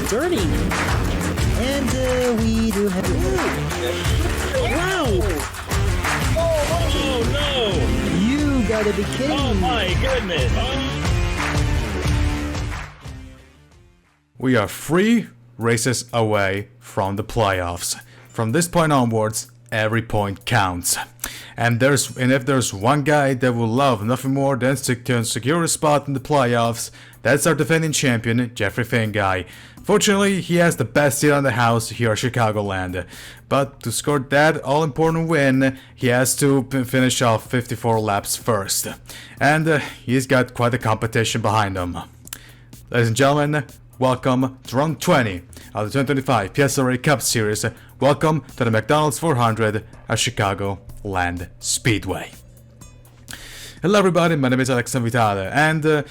dirty. And we do have... Wow! Oh no! You gotta be kidding Oh me. my goodness! We are 3 races away from the playoffs. From this point onwards, every point counts. And if there's one guy that will love nothing more than to secure a spot in the playoffs, that's our defending champion, Jeffrey Finguy. Fortunately, he has the best seat on the house here at Chicagoland. But to score that all-important win, he has to finish off 54 laps first. And he's got quite a competition behind him. Ladies and gentlemen, welcome to round 20 of the 2025 PSRLA Cup Series. Welcome to the McDonald's 400 at Chicagoland Speedway. Hello everybody, my name is Alex Vitale, and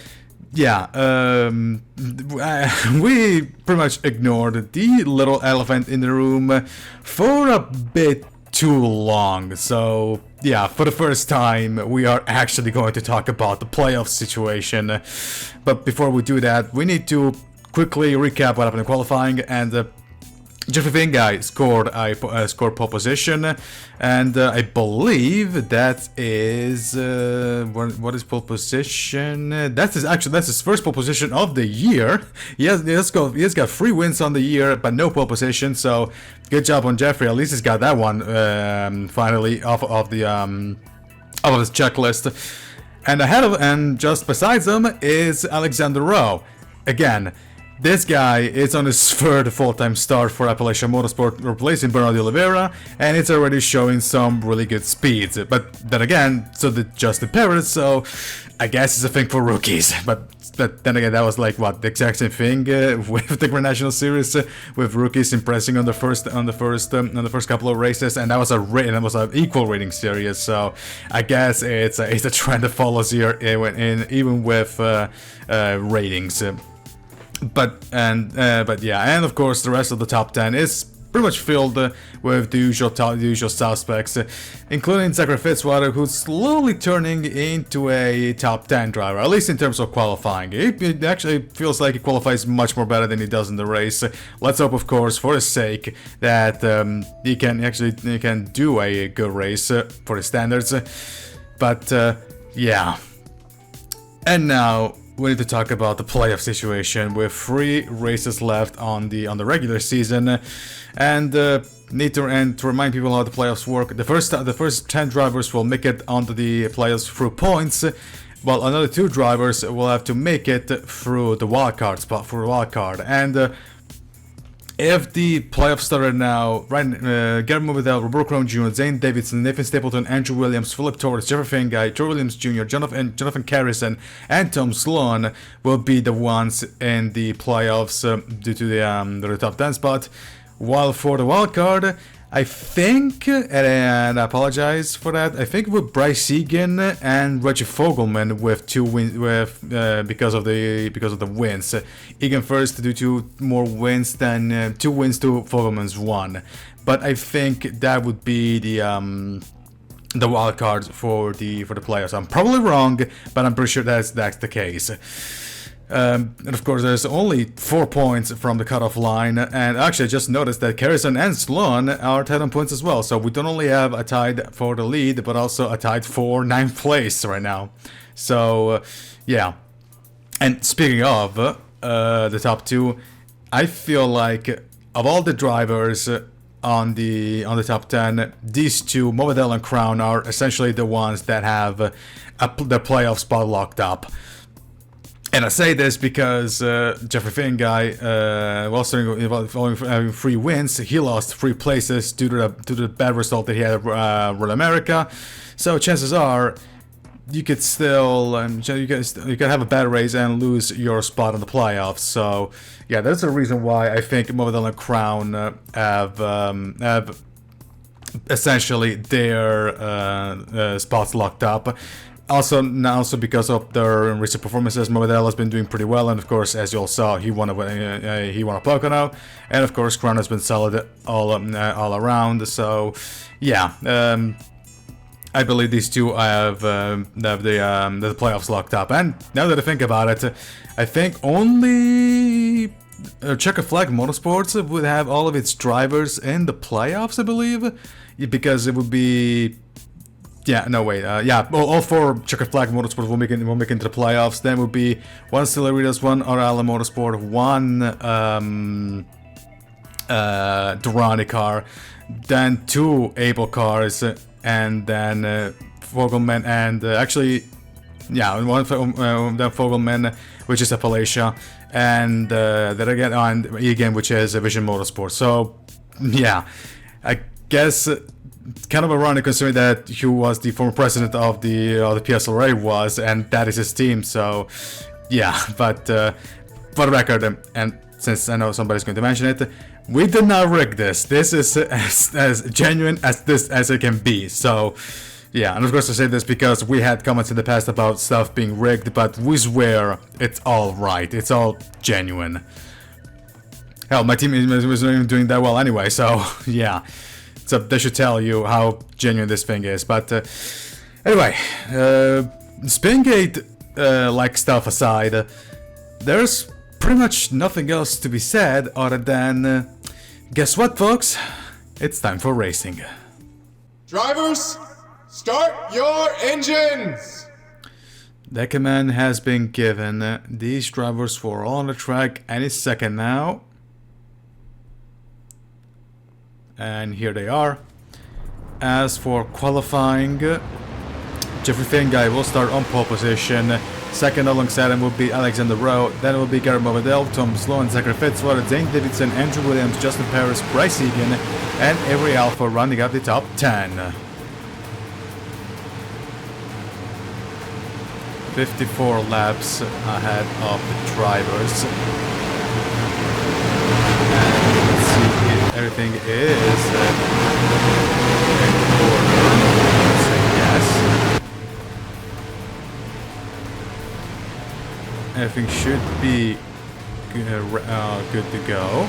we pretty much ignored the little elephant in the room for a bit too long. So yeah, for the first time we are actually going to talk about the playoff situation. But before we do that, we need to quickly recap what happened in qualifying. And Jeffrey Finguy scored pole position, and I believe that is what is pole position? That's his first pole position of the year. He has got 3 wins on the year, but no pole position. So good job on Jeffrey. At least he's got that one finally off of his checklist. And just besides him is Alexander Rowe. Again, this guy is on his 3rd full-time start for Appalachian Motorsport, replacing Bernardo Oliveira, and it's already showing some really good speeds. But then again, so did Justin Perez, so I guess it's a thing for rookies. But then again, that was like what, the exact same thing with the Grand National Series, with rookies impressing on the first couple of races, and that was an equal rating series. So I guess it's a trend that follows here, even with ratings. But yeah, and of course the rest of the top 10 is pretty much filled with the usual suspects, including Zachary Fitzwater, who's slowly turning into a top 10 driver, at least in terms of qualifying. It actually feels like he qualifies much more better than he does in the race. Let's hope, of course, for his sake, that he can do a good race for his standards. But yeah, and now we need to talk about the playoff situation with 3 races left on the regular season, and need to remind people how the playoffs work. The first 10 drivers will make it onto the playoffs through points, while another 2 drivers will have to make it through the wildcard spot for a wildcard. And if the playoffs started now, Gary Movadell, Roberto Crown Jr., Zane Davidson, Nathan Stapleton, Andrew Williams, Philip Torres, Jeffrey Finguy, Joe Williams Jr., Jonathan Carrison, and Tom Sloan will be the ones in the playoffs due to the top 10 spot. While for the wild card, I think, and I apologize for that, I think with Bryce Egan and Reggie Fogelman with 2 wins, because of the wins. Egan first due to more wins than 2 wins to Fogelman's 1. But I think that would be the wild card for the playoffs. I'm probably wrong, but I'm pretty sure that's the case. And of course, there's only 4 points from the cutoff line, and actually I just noticed that Carrison and Sloan are tied on points as well, so we don't only have a tied for the lead, but also a tied for 9th place right now. So yeah, and speaking of the top 2, I feel like of all the drivers on the top 10, these 2, Movadell and Crown, are essentially the ones that have the playoff spot locked up. And I say this because Jeffrey Finguy, while having 3 wins, he lost 3 places due to the bad result that he had at Road America. So chances are you could still you could have a bad race and lose your spot in the playoffs. So yeah, that's the reason why I think Movadell and Crown have essentially their spots locked up. Also because of their recent performances, Movadell has been doing pretty well, and of course, as you all saw, he won a Pocono, and of course, Crown has been solid all around. So, yeah, I believe these 2 have the playoffs locked up. And now that I think about it, I think only Checker Flag Motorsports would have all of its drivers in the playoffs, I believe, because it would be. Yeah, no wait. Yeah, all 4 Checker Flag Motorsports will make it into the playoffs. Then would be 1 Stellaritas, 1 Arala Motorsport, 1 Durrani car, then 2 Able cars, and then Fogelman and actually, yeah, one then Fogelman, which is Appalachia, and then again and Egan, which is Vision Motorsport. So yeah, I guess kind of ironic considering that Hugh was the former president of the PSRLA was, and that is his team. So yeah, but for the record, and since I know somebody's going to mention it, we did not rig this. This is as genuine as it can be. So yeah, and of course I say this because we had comments in the past about stuff being rigged, but we swear it's all right. It's all genuine. Hell, my team was not even doing that well anyway, so yeah. So they should tell you how genuine this thing is. But anyway, Spingate like stuff aside, there's pretty much nothing else to be said other than guess what, folks? It's time for racing. Drivers, start your engines! The command has been given. These drivers were all on the track any second now. And here they are. As for qualifying, Jeffrey Finguy will start on pole position. Second alongside him will be Alexander Rowe. Then it will be Gareth Movadell, Tom Sloan, Zachary Fitzwater, Zane Davidson, Andrew Williams, Justin Paris, Bryce Egan, and Avery Alpha rounding out the top 10. 54 laps ahead of the drivers. And let's see if everything is in order. Let's say yes. Everything should be good to go.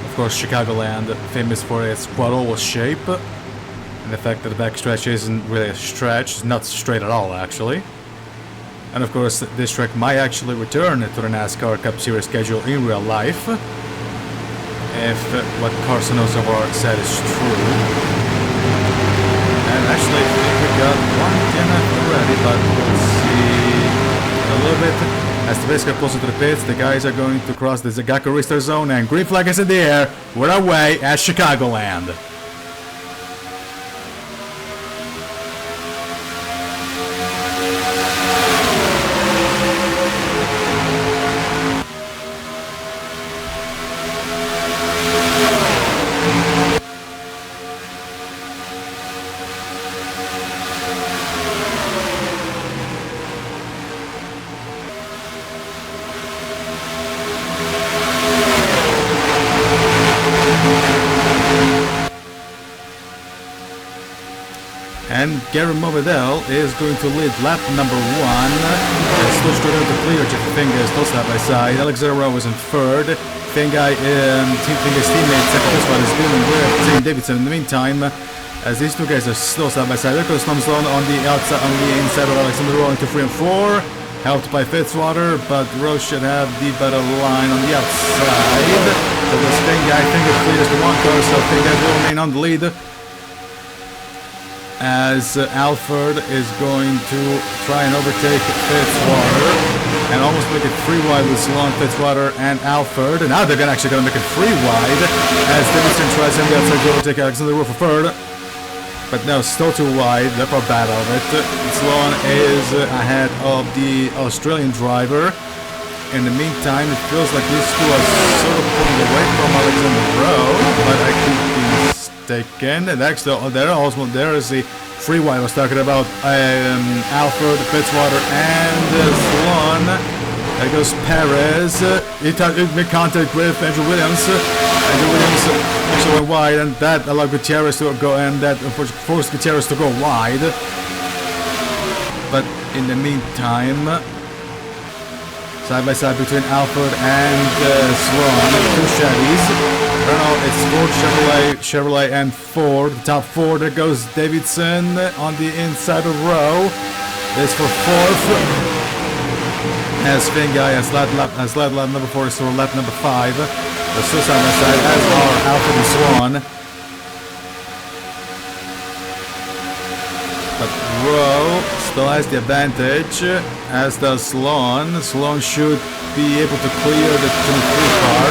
Of course, Chicagoland, famous for its quad-oval shape, and the fact that the backstretch isn't really a stretch, it's not straight at all, actually. And of course, this track might actually return to the NASCAR Cup Series schedule in real life, if what Carson Osavar said is true. And actually, I think we got one DNF already, but we'll see a little bit. As the race gets closer to the pits, the guys are going to cross the Zagaku restart zone, and green flag is in the air. We're away at Chicagoland. And Gary Movadell is going to lead lap number 1. Still struggling to clear Jeffrey Finguy, still side by side. Alexander Rowe is in third. Finguy's teammate second is dealing with Zane Davidson in the meantime. As these two guys are still side by side. There goes Tom Sloan on the outside, on the inside of Alexander Rowe into 3 and 4. Helped by Fitzwater, but Rowe should have the better line on the outside. So this Finguy clears the 1 car, so Finguy will remain on the lead. As Alford is going to try and overtake Fitzwater and almost make it 3 wide with Sloan, Fitzwater, and Alford. And now they're actually going to make it 3 wide as Davidson tries on the outside to overtake Alexander Rowe for third. But no, still too wide. They're far bad of it. Sloan is ahead of the Australian driver. In the meantime, it feels like these two are sort of pulling away from Alexander Rowe, but I could be mistaken. And actually, there is the 3 wide I was talking about. Alfred, Fitzwater, and Sloan. There goes Perez. He made contact with Andrew Williams. Andrew Williams actually went wide, and that allowed Gutierrez to go, and that forced Gutierrez to go wide. But in the meantime, side by side between Alfred and Sloan, 2 Chevys. Renault, it's Ford, Chevrolet, and Ford. The top 4, there goes Davidson on the inside of Rowe. This for fourth. As Finguy has led lap number 4 is for lap number 5. The Suicide on the side as our Alfred and Swan. But Rowe still has the advantage, as does Sloan. Sloan should be able to clear the 2-3 car.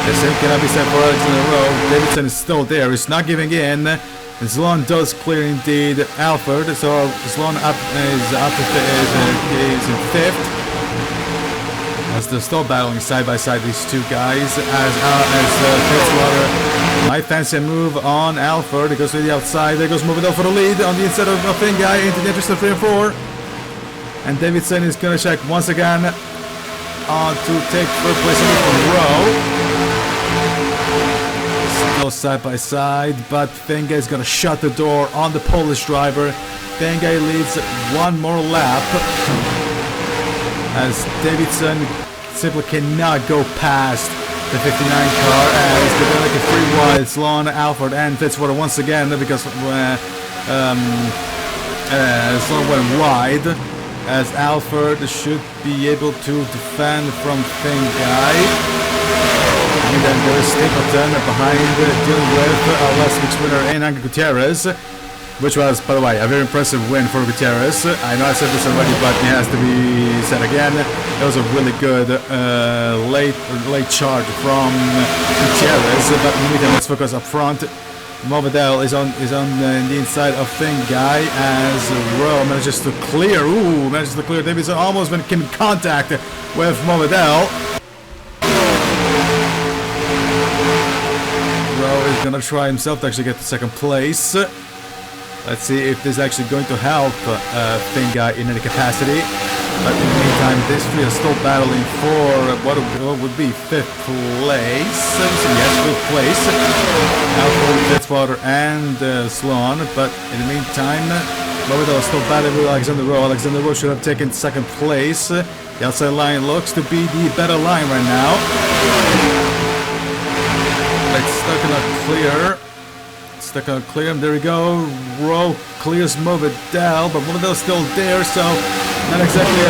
The same cannot be said for Alexander Rowe. Davidson is still there, he's not giving in. Sloan does clear indeed Alfred, so Sloan is in 5th. As they're still battling side by side, these two guys, as Fitzwater might fancy a move on Alfred. It goes to the outside, there goes Movidel for the lead on the inside of Finguy into the interest of 3 and 4. And Davidson is going to check once again to take first place from Rowe. Still side by side, but Finguy is going to shut the door on the Polish driver. Finguy leads one more lap, as Davidson simply cannot go past the 59 car, as they're going to make it 3 wide. Sloan, Alfred, and Fitzwater once again, because Sloan went wide, as Alfred should be able to defend from Finguy. And then there is Stapleton behind, dealing with last week's winner in Angel Gutierrez, which was, by the way, a very impressive win for Gutierrez. I know I said this already, but it has to be said again. It was a really good late charge from Gutierrez. But in the meantime, let's focus up front. Movidel is on the inside of Finguy, as Rowe manages to clear. Manages to clear. Davidson almost came in contact with Movidel. Rowe is gonna try himself to actually get to 2nd place. Let's see if this is actually going to help Finguy in any capacity. But in the meantime, these three are still battling for what would be 5th place. So yes, 5th place. Alfred, Fitzwater, and Sloan. But in the meantime, Movidel is still battling with Alexander Rowe. Alexander Rowe should have taken 2nd place. The outside line looks to be the better line right now. It's stuck in a clear. Stuck on clear, there we go. Rowe clears Movidel, but Movidel's still there, so not exactly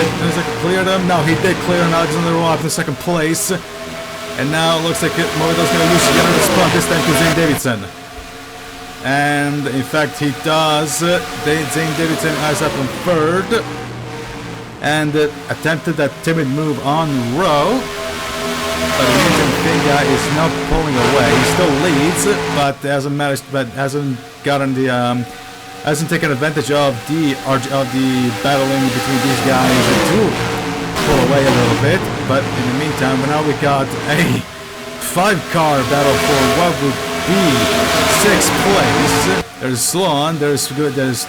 cleared him. No, he did clear Alexander Rowe after 2nd place. And now it looks like Movidel's going to lose yet another spot, this time to Zane Davidson. And in fact, he does. Zane Davidson ends up in 3rd. And attempted that timid move on Rowe. But in the meantime, Finguy is not pulling away. He still leads, but hasn't taken advantage of the battling between these guys to pull away a little bit. But in the meantime, now we got a 5-car battle for what would be 6th place. There's Sloan, there's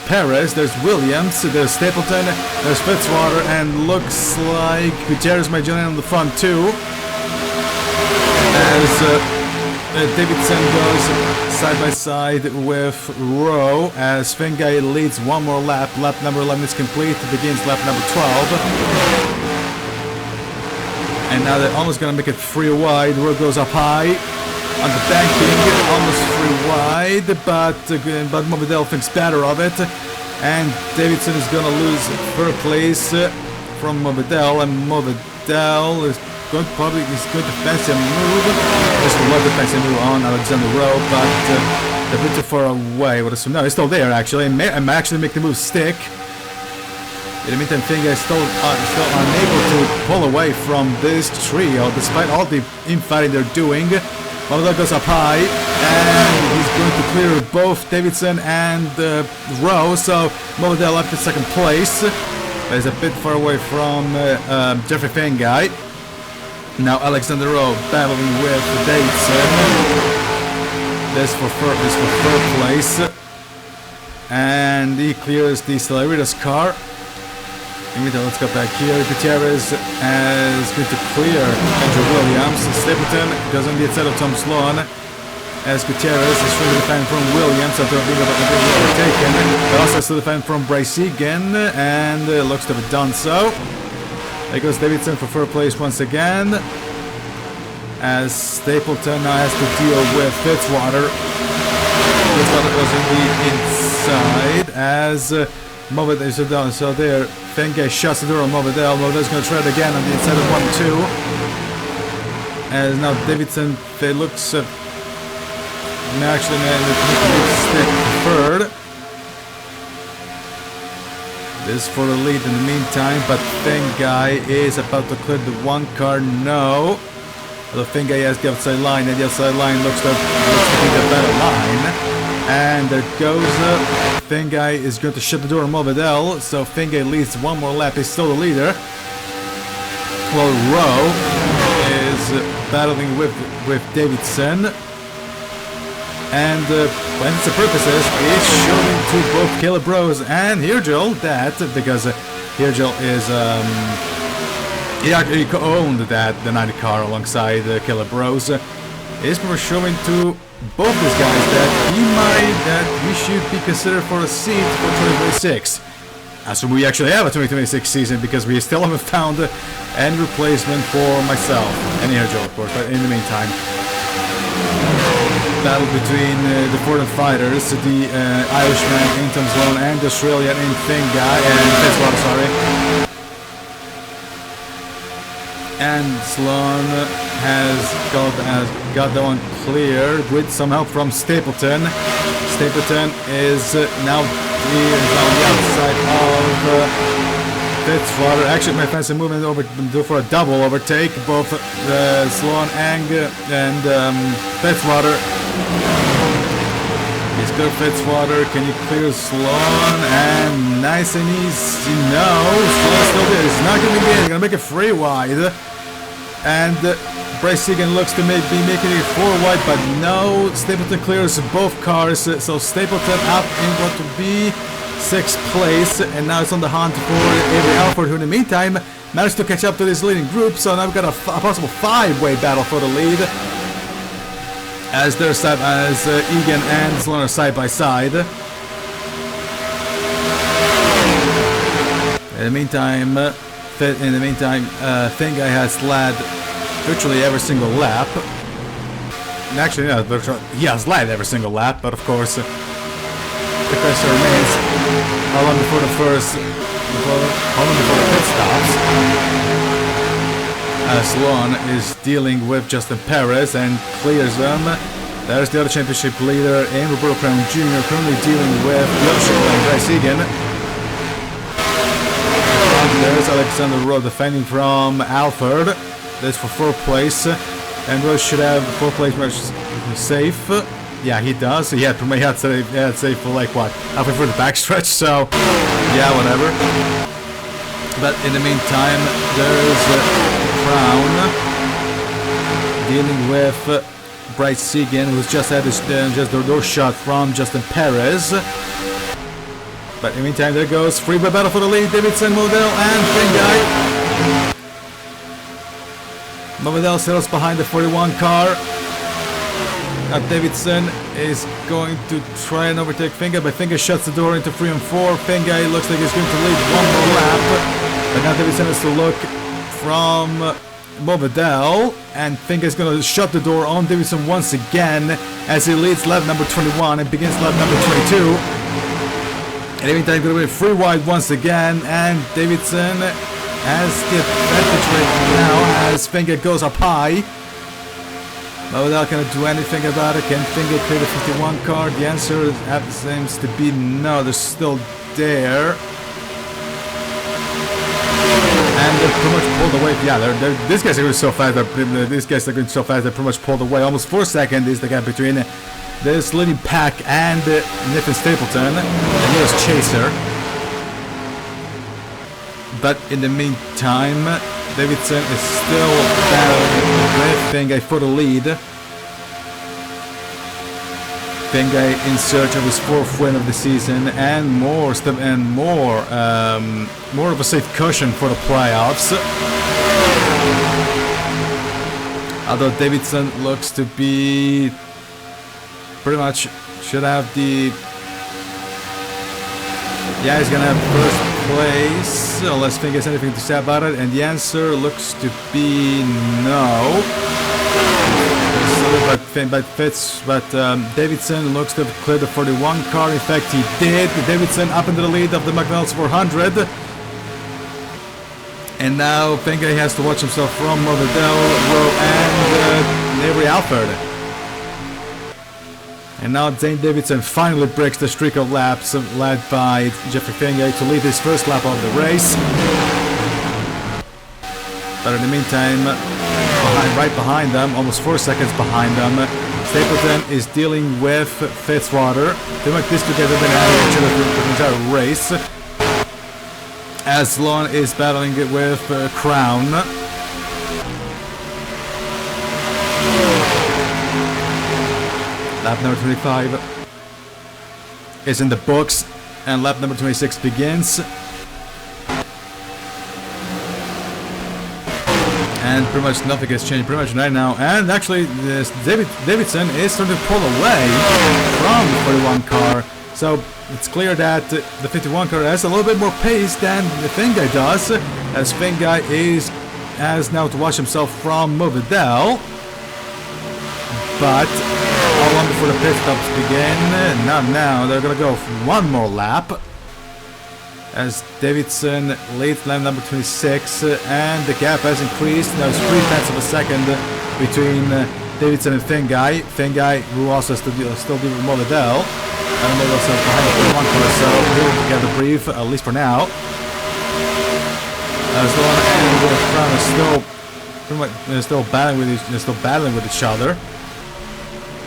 Perez, there's Williams, there's Stapleton, there's Fitzwater, and looks like Gutierrez might join in on the front too. As Davidson goes side by side with Rowe, as Finguy leads one more lap. Lap number 11 is complete. It begins lap number 12. And now they're almost going to make it 3 wide. Rowe goes up high on the banking, almost 3 wide, but Movidel thinks better of it. And Davidson is going to lose 3rd place from Movidel, and Movidel is going to fancy a move. This will love the fancy move on Alexander Rowe, but they're a bit too far away. No, he's still there actually. I'm actually make the move stick. In the meantime, Finguy is still unable to pull away from this trio, despite all the infighting they're doing. Movidel goes up high, and he's going to clear both Davidson and Rowe. So Movidel left in 2nd place. He's a bit far away from Jeffrey Finguy. Now Alexander Rowe battling with Davidson. This for 3rd place. And he clears the Celeritas car. Let's go back here. Gutierrez is going to clear Andrew Williams. Stapleton goes on the outside of Tom Sloan, as Gutierrez is trying to defend from Williams after being overtaken. He also has to defend from Bryce Egan, and looks to have done so. There goes Davidson for 3rd place once again, as Stapleton now has to deal with Fitzwater. Fitzwater goes in the inside, as Movidel is down, so there. Finguy shuts the door on Movidel. Movidel's gonna try it again on the inside of 1-2. As now Davidson, they looks actually step third. This for the lead in the meantime, but Finguy is about to clear the 1 car. No. The Finguy has the outside line, and the outside line looks to be the better line. And there goes Finguy is going to shut the door on Movidel, so Finguy leads 1 more lap. He's still the leader. Well, Rowe is battling with Davidson. And when it's the purposes, it's showing to both Caleb Rose and Hirgel that, because Hirgel is, he actually owned the 90 car alongside Caleb Rose, is showing to both these guys that he should be considered for a seat for 2026. So we actually have a 2026 season, because we still haven't found any replacement for myself and Hirgel, of course, but in the meantime. Battle between the foreign fighters, the Irishman in Sloan and the Australian in Finguy and Fitzwater, sorry. And Sloan has got that one cleared with some help from Stapleton. Stapleton is now on the outside of Fitzwater. Actually, my fancy movement over for a double overtake. Both Sloan and Fitzwater. He's good, Fitzwater. Can you clear Sloan? And nice and easy. No, Sloan's still there. He's not going to get it. He's going to make it 3 wide. And Bryce Egan looks to be making it 4 wide, but no. Stapleton clears both cars. So Stapleton up in what would be 6th place. And now it's on the hunt for Avery Alford, who in the meantime managed to catch up to this leading group. So now we've got a possible 5-way battle for the lead. As they're as Egan and Sloan are side by side. In the meantime, Finguy has led virtually every single lap. Actually, no, he has led every single lap, but of course, the question remains: how long before the pit stops? Sloan is dealing with Justin Perez and clears them. There's the other championship leader in Roberto Crown Jr. currently dealing with Chicagoland Bryce Egan. There's Alexander Rowe defending from Alford. That's for 4th place. And Rowe should have 4th place much safe. Yeah, he does. He had safe for like what? Halfway through the backstretch, so yeah, whatever. But in the meantime, there's Crown dealing with Bryce Egan, who's just had his the door shot from Justin Perez. But in the meantime, there goes freeway battle for the lead. Davidson, Movidel, and Finguy. Movidel settles behind the 41 car. Davidson is going to try and overtake Finguy, but Finguy shuts the door into 3 and 4. Finguy looks like he's going to lead 1 more lap. But now Davidson has to look from Movidel, and Finguy is going to shut the door on Davidson once again as he leads lap number 21 and begins lap number 22. And in the meantime, going to be 3 wide once again, and Davidson has the advantage right now as Finguy goes up high. Movidel cannot do anything about it. Can Finguy clear the 51 car? The answer seems to be no. They're still there. And they're pretty much pulled away. Yeah, these guys are going so fast. These guys are going so fast. They're pretty much pulled away. Almost 4 seconds is the gap between this leading pack and Nathan Stapleton, the nearest chaser. But in the meantime, Davidson is still battling with Finguy for the lead. Finguy in search of his 4th win of the season and more of a safe cushion for the playoffs. Although Davidson looks to be pretty much should have the he's gonna have 1st place unless Finguy has anything to say about it, and the answer looks to be no. Davidson looks to have cleared the 41 car. In fact, he did. Davidson up into the lead of the McDonald's 400. And now Finguy has to watch himself from Morvedel, and Avery Alford. And now Zane Davidson finally breaks the streak of laps led by Jeffrey Finguy to lead his first lap of the race. But in the meantime, right behind them, almost 4 seconds behind them, Stapleton is dealing with Fitzwater. They make this together than each other for the entire race. As Sloan is battling it with Crown. Lap number 25 is in the books, and lap number 26 begins. And pretty much nothing has changed pretty much right now. And actually, Davidson is starting to pull away from the 41 car. So it's clear that the 51 car has a little bit more pace than the Finguy does, as Finguy has now to watch himself from Morvedel. But how long before the pit stops begin? Not now. They're gonna go for one more lap, as Davidson leads lap number 26, and the gap has increased. Now it's 3/10 of a second between Davidson and Finguy. Finguy, who also still deals with Morvedel, and they're also behind the 41 car, so he'll get the brief, at least for now. Sloan and Crown are still battling with each other.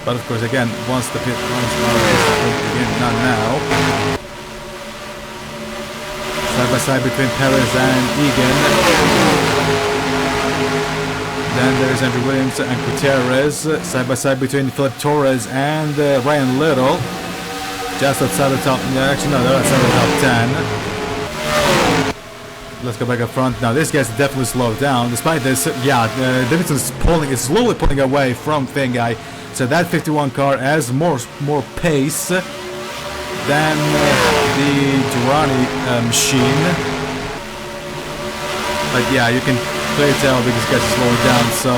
But of course, again, once the pit begin, not now. Side by side between Perez and Egan. Then there's Andrew Williams and Gutierrez. Side by side between Philip Torres and Ryan Little. Just outside the top. Actually, no, they're outside the top 10. Let's go back up front. Now, this guy's definitely slowed down. Despite this, Davidson's slowly pulling away from Finguy. So that 51 car has more pace than the Durrani machine. But yeah, you can clearly tell because guys are slowing down. So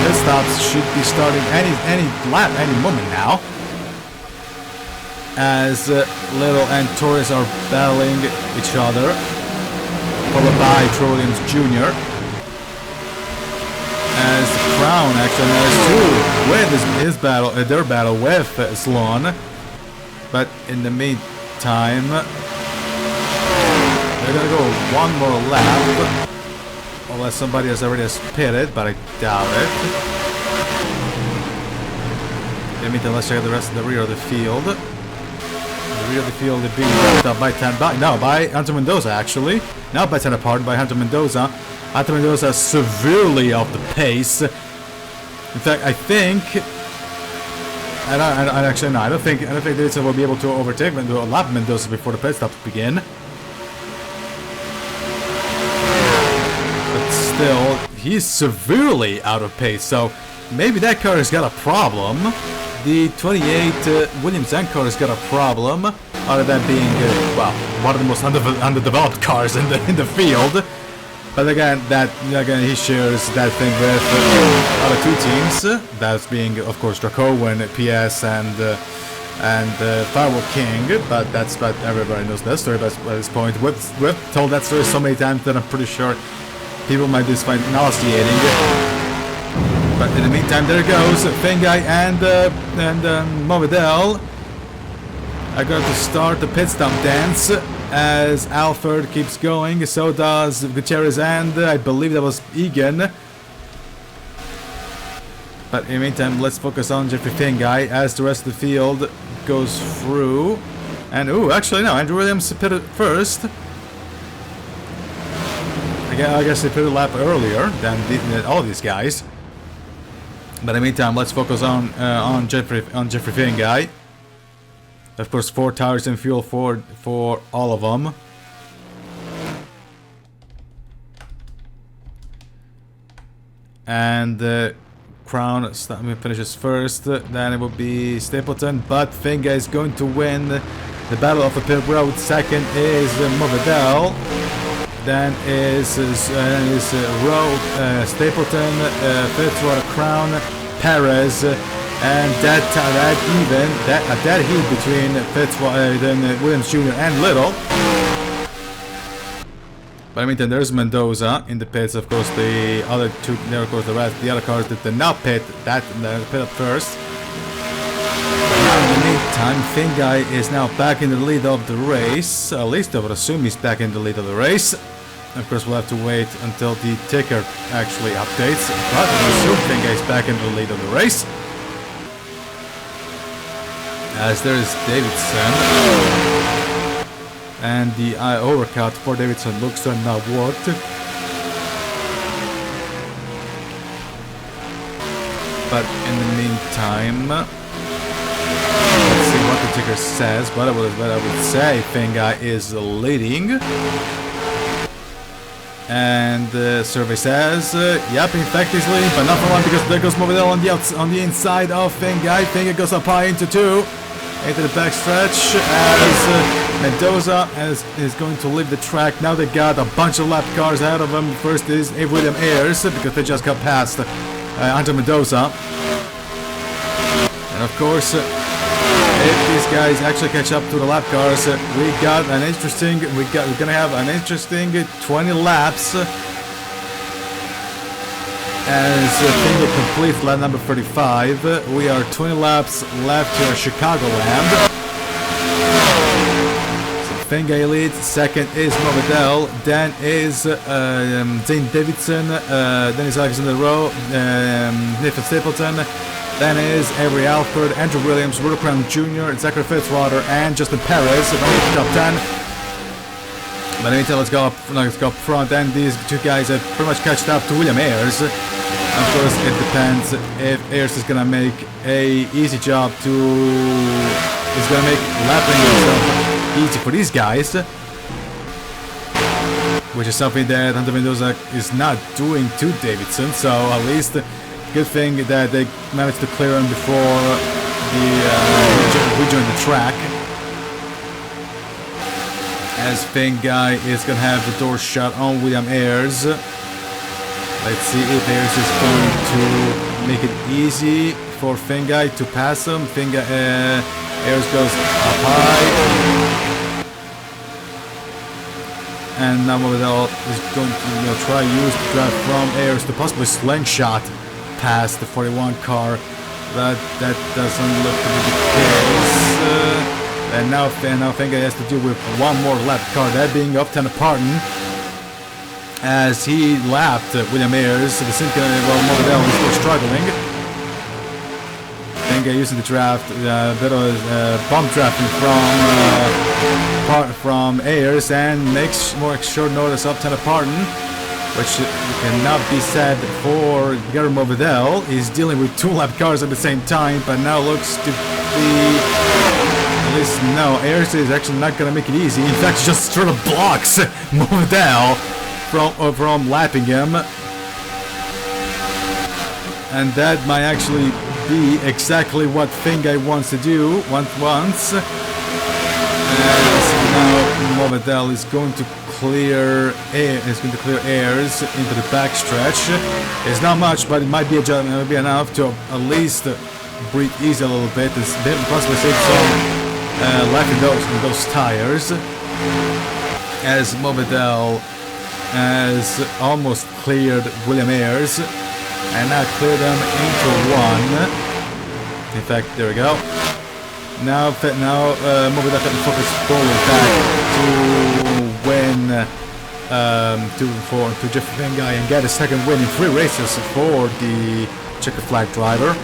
pit stops should be starting any lap, any moment now, as Little and Torres are battling each other, followed by Troy Williams Jr. As Crown actually managed to win their battle with Sloan. But in the meantime, they're gonna go one more lap, unless somebody has already pitted, but I doubt it. In the meantime, let's check out the rest of the rear of the field. The rear of the field is being wrapped up by Hunter Mendoza actually. Not by 10 apart, by Hunter Mendoza. Hunter Mendoza severely off the pace. In fact, I think. I don't think Davidson will be able to overtake Mendoza before the pit stops begin. But still, he's severely out of pace. So maybe that car has got a problem. The 28 Williams N car has got a problem. Other than being one of the most underdeveloped cars in the field. But again, he shares that thing with other two teams. That's being, of course, Draco and PS and Firewall King. But everybody knows that story by this point. We've told that story so many times that I'm pretty sure people might just find nauseating. But in the meantime, there goes Finguy and Morvedel are going to start the pit stop dance. As Alford keeps going, so does Gutierrez and I believe that was Egan. But in the meantime, let's focus on Jeffrey Finguy as the rest of the field goes through. And actually no, Andrew Williams pitted first. I guess they pitted a lap earlier than all these guys. But in the meantime, let's focus on Jeffrey Finguy. Of course, 4 tires and fuel for all of them. And Crown finishes first. Then it will be Stapleton, but Finguy is going to win the battle of the pit road. Second is Morvedel. Then is Rowe, Stapleton, Fitzwater, Crown, Perez, and that heat between Williams Jr. and Little. But I mean, then there's Mendoza in the pits. Of course, the other two, of course, the other cars that did not pit up first. Now, in the meantime, Finguy is now back in the lead of the race. At least I would assume he's back in the lead of the race. Of course, we'll have to wait until the ticker actually updates. But I assume Finguy is back in the lead of the race. As there is Davidson. And the overcut for Davidson looks to not work. But in the meantime, let's see what the ticker says. But I would say Finguy is leading. And the survey says, yep, in fact he's leading, but not for long because there goes Morbidelli on the inside of Finguy. Finguy goes up high into two. Into the backstretch as Mendoza is going to leave the track. Now they got a bunch of lap cars ahead of them. First is William Ayers because they just got past Hunter Mendoza. And of course, if these guys actually catch up to the lap cars, we're gonna have an interesting 20 laps. As Finguy completes lap number 35, we are 20 laps left here at Chicagoland. So Finguy leads, second is Morbidelli, then is Zane Davidson, then is Alexander Rowe, Nathan Stapleton, then is Avery Alford, Andrew Williams, Rudolph Brown Jr., Zachary Fitzwater, and Justin Perez, top 10. But anything, let's go up front, and these two guys have pretty much catched up to William Ayers. Of course, it depends if Ayers is gonna make a easy job to make lapping himself easy for these guys, which is something that Hunter Mendoza is not doing to Davidson. So at least good thing that they managed to clear him before we joined the track. As Finguy is going to have the door shut on William Ayers. Let's see if Ayers is going to make it easy for Finguy to pass him. Ayers goes up high. And now Morbidelli is going to try to use the drive from Ayers to possibly slingshot past the 41 car. But that doesn't look to be the case. And now Finguy has to deal with one more lap car, that being of Tanner Parton, as he lapped William Ayers. Morbidelli is still struggling. Finguy using the draft, a bit of bump drafting from Ayers, and makes more short notice of Tanner Parton, which cannot be said for Gary Morbidelli. He's dealing with two lap cars at the same time, but now looks to be... No, Ayers is actually not gonna make it easy. In fact, he just sort of blocks Morbidelli from lapping him, and that might actually be exactly what Finguy wants to do once. As now Morbidelli is going to clear Ayers into the backstretch. It's not much, but it might be enough to at least breathe easy a little bit. It's possibly save some life in those tires, as Morbidelli has almost cleared William Ayers and now cleared them into one. In fact, there we go. Now Morbidelli can focus forward back to win to Jeffrey Finguy and get a second win in 3 races for the checkered flag driver.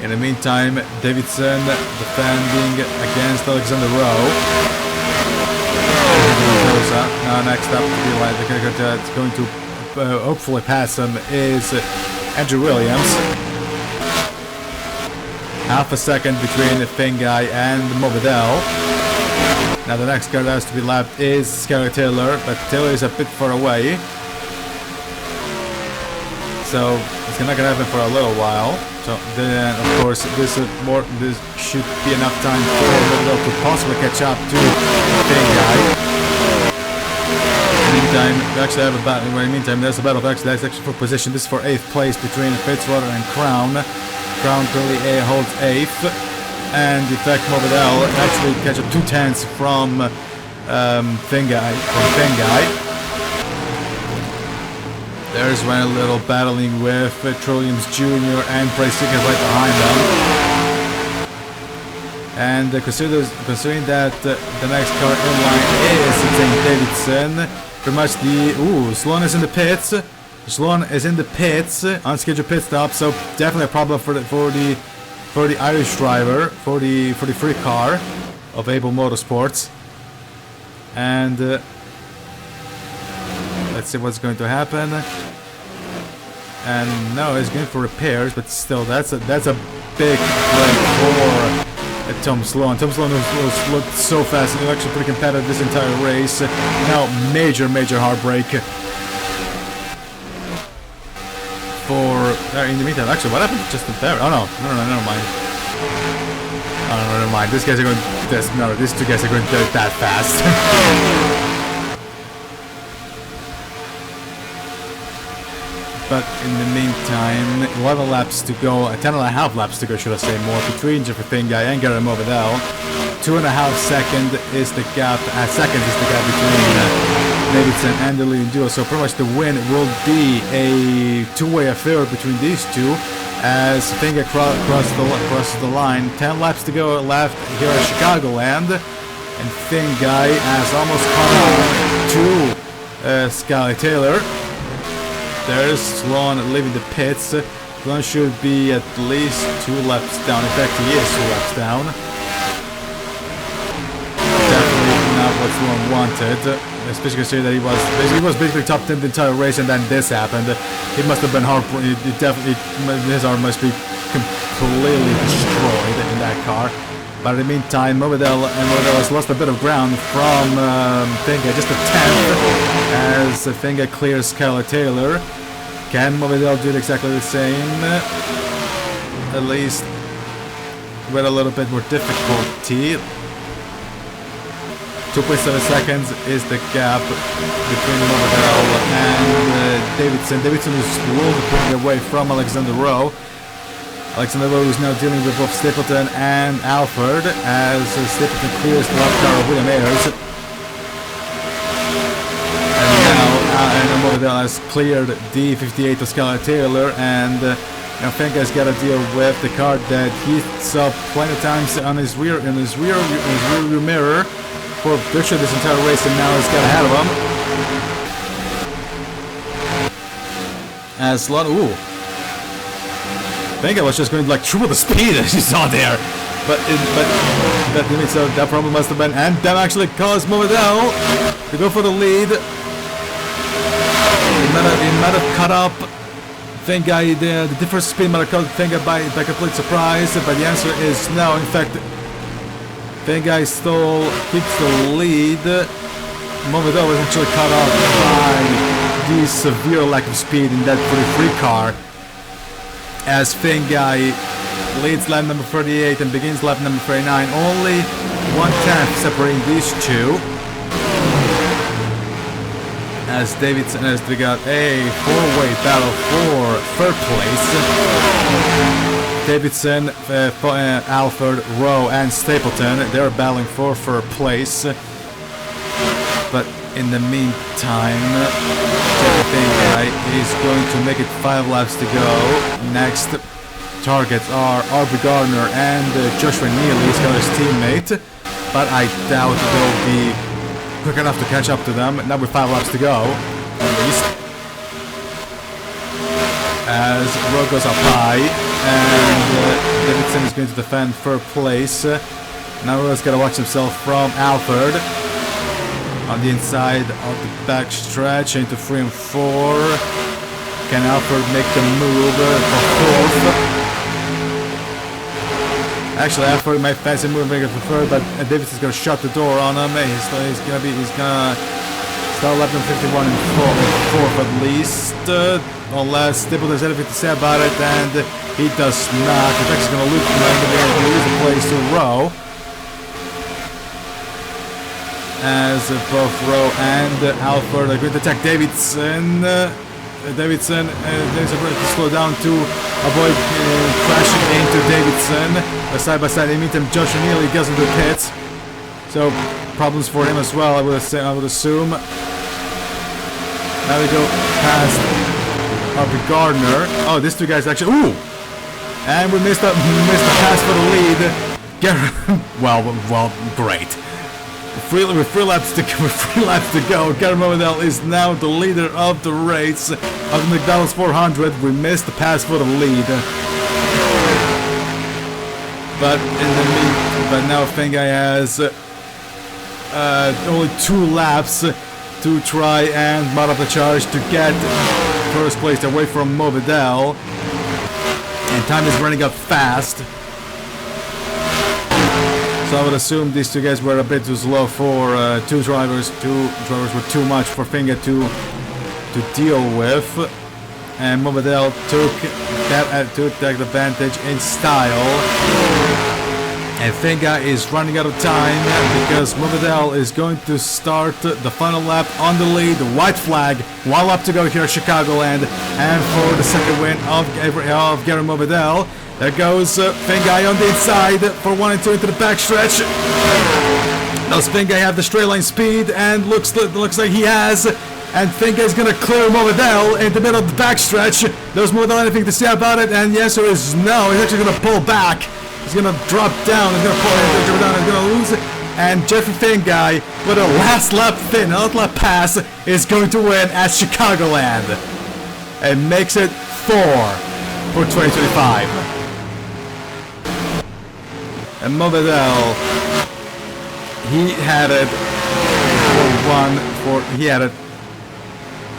In the meantime, Davidson defending against Alexander Rowe. Now next up to be like that's going to hopefully pass him is Andrew Williams. Half a second between Finguy and Morbidelli. Now the next car that has to be lapped is Skylar Taylor, but Taylor is a bit far away. So it's not gonna happen for a little while. So then, of course, this should be enough time for Morbidelli to possibly catch up to Finguy. In meantime, we actually have a battle. In the meantime, there's a battle of that's actually for position. This is for 8th place between Fitzwater and Crown. Crown currently holds 8th, and in fact, Movidel actually catch up 2/10 from Finguy. There's one a little battling with Trilliums Jr. and Prayseeker right behind them. And considering that the next car in line is St. Davidson, pretty much Sloan is in the pits. Sloan is in the pits, unscheduled pit stop, so definitely a problem for the Irish driver, for the free car of Able Motorsports. And let's see what's going to happen. And no, he's going for repairs, but still, that's a big break for Tom Sloan. Tom Sloan looked so fast, and he was actually pretty competitive this entire race. Now, major heartbreak for in the meantime. Actually, what happened just there? Oh no, never mind. Oh no, never mind. These guys are going. These two guys are going that fast. But in the meantime, 11 laps to go, 10.5 laps to go, should I say more, between Jeffrey Finguy and Gary Movidel. 2.5 seconds is the gap between Davidson and the leading duo. So pretty much the win will be a two-way affair between these two, as Finguy crosses the line. 10 laps to go left here at Chicagoland, and Finguy has almost caught up to Sky Taylor. There's Sloan leaving the pits. Sloan should be at least 2 laps down. In fact, he is 2 laps down. Definitely not what Sloan wanted, especially considering that he was basically top 10 the entire race, and then this happened. It must have been hard. His arm must be completely destroyed in that car. But in the meantime, Movidel has lost a bit of ground from Finguy, just a 10th, as Finguy clears Skylar Taylor. Can Movidel do exactly the same? At least with a little bit more difficulty. 2.7 seconds is the gap between Movidel and Davidson. Davidson is slowly pulling away from Alexander Rowe. Alexander Rowe is now dealing with both Stapleton and Alford, as Stapleton clears the left car of William Ayers. And now Movidel has cleared D58 of Skylar Taylor, and Finguy's got to deal with the car that he saw plenty of times on his rear view mirror for virtually this entire race, and now he's got ahead of him. As Finguy was just going like triple the speed as you saw there, but so that problem must have been, and that actually caused Movidel to go for the lead. It might have cut up Finguy. The different speed might have caught Finguy by complete surprise, but the answer is no. In fact, Finguy still keeps the lead. Movidel was actually caught up by the severe lack of speed in that pretty free car, as Finguy leads lap number 38 and begins lap number 39. Only 1/10 separating these two, as Davidson has got a 4-way battle for third place. Davidson, Alford, Rowe, and Stapleton, they're battling for third place. But in the meantime, Finguy is going to make it 5 laps to go. Next targets are Aubrey Gardner and Joshua Neely, Skylar's teammate, but I doubt they'll be quick enough to catch up to them. Now with 5 laps to go, at least. As Rowe goes up high, and Davidson is going to defend third place. Now Rowe's got to watch himself from Alford. On the inside of the back stretch into 3 and 4. Can Alford make the move for 4th? Actually, Alford might fancy move making for 3rd, but Davidson's gonna shut the door on him. He's gonna start lap number 51 and 4th at least, unless Stapleton has anything to say about it, and he does not. In fact, he's gonna lose the place to Rowe. as both Rowe and Alfred are going to attack Davidson. Davidson is going to slow down to avoid crashing into Davidson. Side by side, in the meantime, Josh O'Neill goes into the pits. So, problems for him as well, I would assume. Now we go past Harvey Gardner. Oh, these two guys actually... Ooh! And we missed the pass for the lead. well, great. With three laps to go, Gary Movadell is now the leader of the race of the McDonald's 400. We missed the pass for the lead. But now Finguy has only 2 laps to try and mount up the charge to get first place away from Movadell. And time is running up fast. So I would assume these two guys were a bit too slow for two drivers. Two drivers were too much for Finguy to deal with. And Movadell took that advantage in style. And Finguy is running out of time because Movadell is going to start the final lap on the lead. White flag, 1 lap to go here at Chicagoland. And for the second win of Gary Movadell, there goes Finguy on the inside for 1 and 2 into the backstretch. Does Finguy have the straight line speed? And looks like he has. And Finguy is going to clear Movadell in the middle of the backstretch. Does Movadell anything to say about it? And the answer is no. He's actually going to pull back. He's going to drop down. He's going to pull down. He's going to lose. And Jeffrey Finguy, with a last lap pass, is going to win at Chicagoland. And makes it 4 for 2025. And Movadell, he had it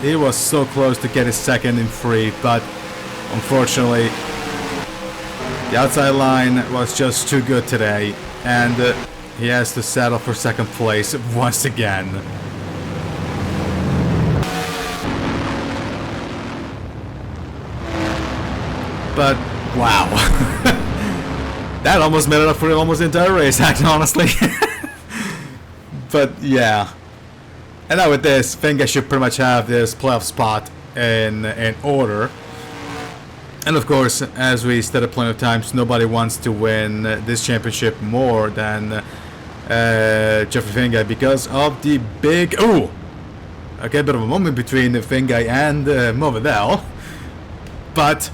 he was so close to get his second in free, but unfortunately the outside line was just too good today, and he has to settle for second place once again. But wow. That almost made it up for almost the entire race, actually, honestly. But yeah. And now with this, Finguy should pretty much have this playoff spot in order. And of course, as we stated plenty of times, nobody wants to win this championship more than Jeffrey Finguy because of the big... Ooh! Okay, a bit of a moment between Finguy and Movadell. But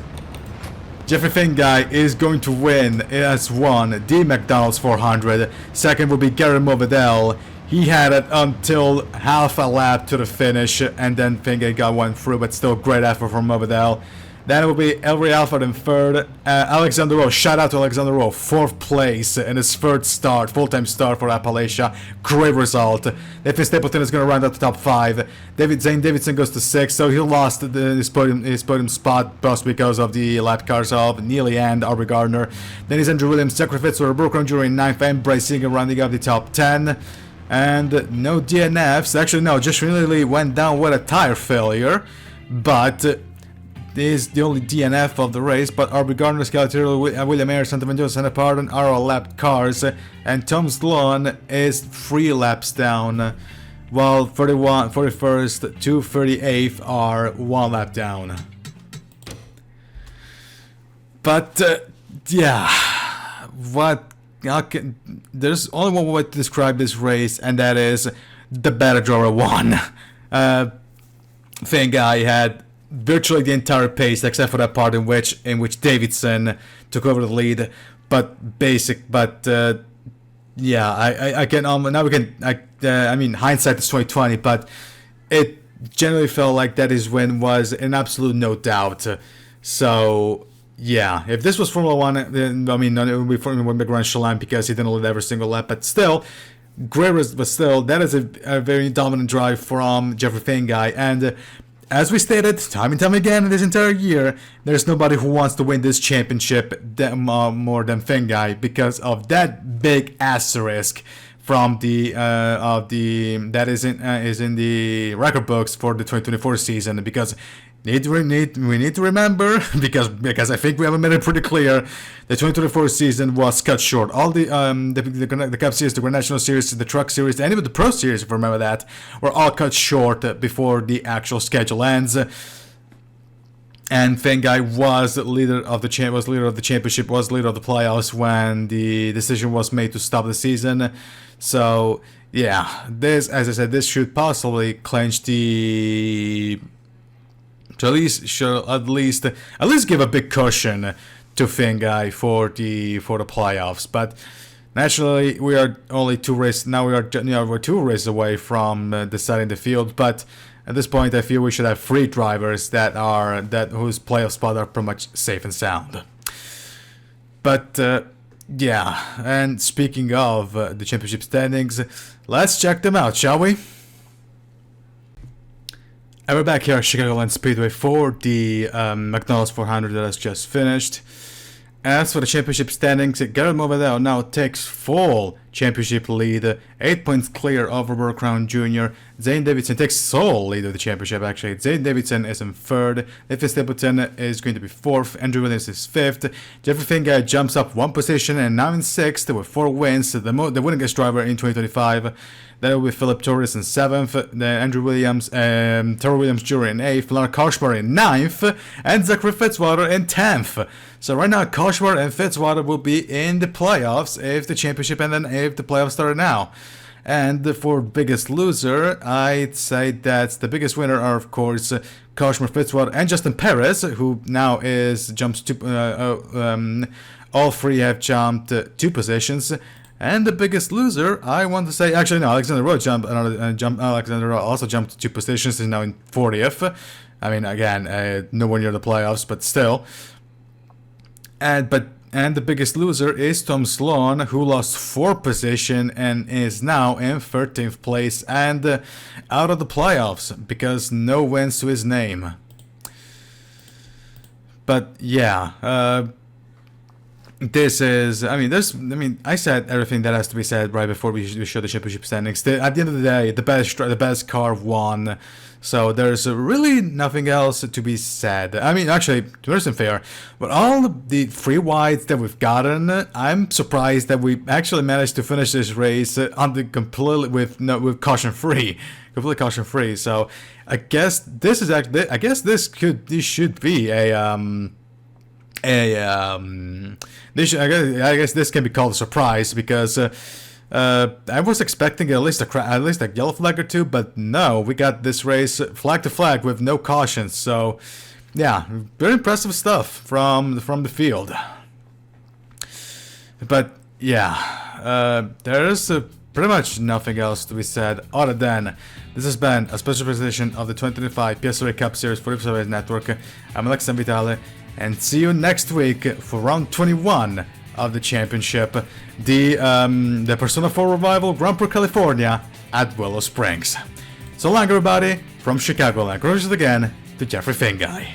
Jeffrey Finguy is going to win. He has won the McDonald's 400. Second will be Gary Movadell. He had it until half a lap to the finish, and then Finguy got one through, but still great effort from Movadell. Then it will be Ellery Alford in third. Alexander Rowe, shout out to Alexander Rowe, 4th place in his third start, full-time start for Appalachia. Great result. Nathan Stapleton is going to round out the top 5. Zane Davidson goes to 6th, so he lost his podium spot both because of the lap cars of Neely and Aubrey Gardner. Then is Andrew Williams, Zachary Fitzwater, Brooke Ranger in 9th, and Bryce Singer rounding up the top 10. And no DNFs. Actually, no, just really went down with a tire failure, but is the only DNF of the race. But Aubrey Gardner, Scalaterial, William Ayers, Santa Mendoza, Santa Pardon are all lapped cars, and Tom Sloan is 3 laps down, while 41st to 38th are 1 lap down. But yeah, there's only one way to describe this race, and that is the better driver won. Finguy had virtually the entire pace except for that part in which Davidson took over the lead. Yeah, I can now we can I mean, hindsight is 2020, but it generally felt like that his win was an absolute no doubt. So yeah, if this was Formula 1, then, I mean, it would be Formula 1 Grand Chaland because he didn't lead every single lap, but still, that is a very dominant drive from Jeffrey Finguy, and as we stated time and time again in this entire year, there's nobody who wants to win this championship more than Finguy because of that big asterisk from the that is in the record books for the 2024 season, because we need to remember, because I think we have made it pretty clear, the 2024 season was cut short. All the Cup Series, the Grand National Series, the Truck Series, and even the Pro Series, if you remember that, were all cut short before the actual schedule ends. And Finguy was leader of the championship, was leader of the playoffs when the decision was made to stop the season. So yeah, this, as I said, this should possibly clinch the. To at least give a big cushion to Finguy for the playoffs. But naturally, we are only 2 races now. We're 2 races away from deciding the field. But at this point, I feel we should have 3 drivers whose playoff spots are pretty much safe and sound. But yeah, and speaking of the championship standings, let's check them out, shall we? And we're back here at Chicagoland Speedway for the McDonald's 400 that has just finished. As for the championship standings, Garrett Movedell now takes full championship lead, 8 points clear of Robert Crown Jr. Zane Davidson takes sole lead of the championship, actually. Zane Davidson is in 3rd, Nathan Stapleton is going to be 4th, Andrew Williams is 5th, Jeffrey Finguy jumps up 1 position and now in 6th with 4 wins, the winningest driver in 2025. That will be Philip Torres in 7th, Andrew Williams, Terrell Williams Jr. in 8th, Leonard Koshmar in 9th, and Zachary Fitzwater in 10th. So right now, Koshmar and Fitzwater will be in the playoffs if the championship and then if the playoffs start now. And for biggest loser, I'd say that the biggest winner are, of course, Koshmar, Fitzwater, and Justin Perez, who now jumps to, all 3 have jumped 2 positions. And the biggest loser, I want to say, actually no, Alexander Rowe Alexander Rowe also jumped 2 positions, is now in 40th. I mean, again, nowhere near the playoffs, but still. And the biggest loser is Tom Sloan, who lost 4 positions and is now in 13th place and out of the playoffs because no wins to his name. But yeah. This is, I said everything that has to be said right before we show the championship standings. At the end of the day, the best car won, so there's really nothing else to be said. I mean, actually, to be fair, but all the 3 wides that we've gotten, I'm surprised that we actually managed to finish this race completely with caution free, completely caution free. So I guess this is actually, this should be I guess this can be called a surprise, because I was expecting at least a yellow flag or 2, but no, we got this race flag to flag with no cautions. So yeah, very impressive stuff from the field. But yeah, there's pretty much nothing else to be said other than this has been a special presentation of the 2025 PSRLA Cup Series for the PSRLA Network. I'm Alex Vitale, and see you next week for round 21 of the championship, the Persona 4 Revival Grand Prix California at Willow Springs. So long, everybody, from Chicagoland. Congratulations again to Jeffrey Finguy.